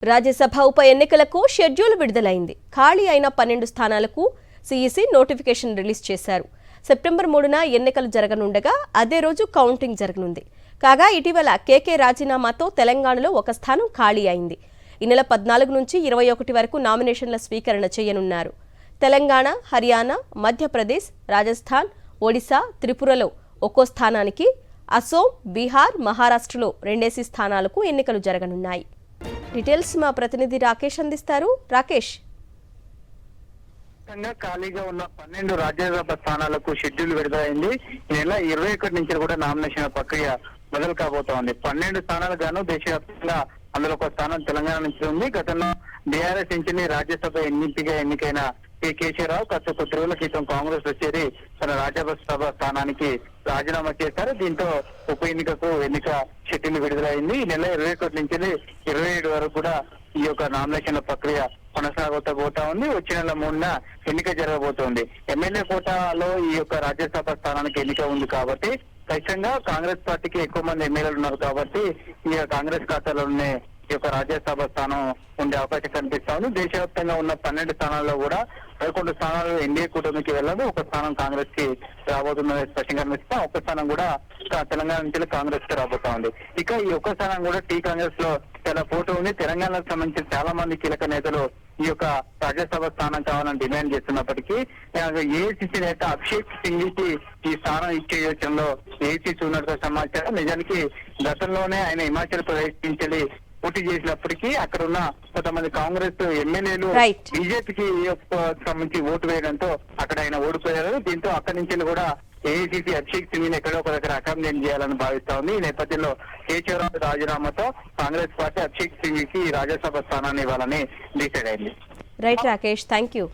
రాజ్యసభ ఉప ఎన్నికలకు షెడ్యూల్ విడుదలైంది. ఖాళీ అయిన 12 స్థానాలకు సీఈసీ నోటిఫికేషన్ రిలీజ్ చేశారు. సెప్టెంబర్ 3న ఎన్నికలు జరగనుండగా అదే రోజు కౌంటింగ్ జరగనుంది. కాగా ఇటీవల కేకే రాజీనామాతో తెలంగాణలో ఒక స్థానం ఖాళీ అయింది. ఈ నెల 14 నుంచి 21 వరకు నామినేషన్ల స్వీకరణ చేయనున్నారు. తెలంగాణ, హర్యానా, మధ్యప్రదేశ్, రాజస్థాన్, ఒడిశా, త్రిపురలో ఒక్కో స్థానానికి, అసోం, బీహార్, మహారాష్ట్రలో 2 స్థానాలకు ఎన్నికలు జరగనున్నాయి. డీటెయిల్స్ మా ప్రతినిధి రాకేష్ అందిస్తారు. రాకేష్, ఖాళీగా ఉన్న 12 రాజ్యసభ స్థానాలకు షెడ్యూల్ విడుదలైంది. ఈ నెల 21 నుంచి కూడా నామినేషన్ ప్రక్రియ మొదలు కాబోతోంది. 12 స్థానాలు గాను దేశవ్యాప్తంగా అందులో ఒక స్థానం తెలంగాణ నుంచి ఉంది. గతంలో బీఆర్ఎస్ నుంచి రాజ్యసభ ఎంపీగా ఎన్నికైన కేసీఆర్ గత కొద్ది రోజుల క్రితం కాంగ్రెస్ లో చేరి తన రాజ్యసభ స్థానానికి రాజీనామా చేశారు. దీంతో ఉప ఎన్నిక షెడ్యూల్ విడుదలైంది. ఈ నెల 21 నుంచి 27 వరకు కూడా ఈ యొక్క నామినేషన్ల ప్రక్రియ కొనసాగబోతా ఉంది. వచ్చే నెల 3న ఎన్నిక జరగబోతోంది. ఎమ్మెల్యే కోటాలో ఈ యొక్క రాజ్యసభ స్థానానికి ఎన్నిక ఉంది కాబట్టి ఖచ్చితంగా కాంగ్రెస్ పార్టీకి ఎక్కువ మంది ఎమ్మెల్యేలు ఉన్నారు కాబట్టి ఈ కాంగ్రెస్ ఖాతాలోనే ఈ యొక్క రాజ్యసభ స్థానం ఉండే అవకాశం కనిపిస్తా ఉంది. దేశవ్యాప్తంగా ఉన్న 12 స్థానాల్లో కూడా 11 స్థానాలు ఎన్డీఏ కూటమికి వెళ్ళదు, ఒక స్థానం కాంగ్రెస్ కి రాబోతుందని స్పష్టంగా కనిపిస్తా. ఒక స్థానం కూడా తెలంగాణ నుంచి కాంగ్రెస్ కి రాబోతా ఉంది. ఇక ఈ ఒక్క స్థానం కూడా టీ కాంగ్రెస్ లో చాలా పోటీ ఉంది. తెలంగాణకు సంబంధించిన చాలా మంది కీలక నేతలు ఈ యొక్క రాజ్యసభ స్థానం కావాలని డిమాండ్ చేస్తున్నప్పటికీ ఏఐసీసీ నేత అభిషేక్ సింగ్ కి ఈ స్థానం ఇచ్చే యోచనలో ఏఐసీసీ ఉన్నట్టుగా సమాచారం. నిజానికి గతంలోనే ఆయన హిమాచల్ ప్రదేశ్ నుంచి పోటీ చేసినప్పటికీ అక్కడ ఉన్న కొంతమంది కాంగ్రెస్ ఎమ్మెల్యేలు బీజేపీకి సంబంధించి ఓటు వేయడంతో అక్కడ ఆయన ఓడిపోయారు. దీంతో అక్కడి నుంచి కూడా ఏఐసీసీ అభిషేక్ సింగ్ ఎక్కడో ఒక దగ్గర అకామిడేట్ చేయాలని భావిస్తా ఉంది. ఈ నేపథ్యంలో కేసీఆర్ రాజీనామాతో కాంగ్రెస్ పార్టీ అభిషేక్ సింగ్ కి రాజ్యసభ స్థానాన్ని ఇవ్వాలని డిసైడ్ అయింది. Right Rakesh, thank you.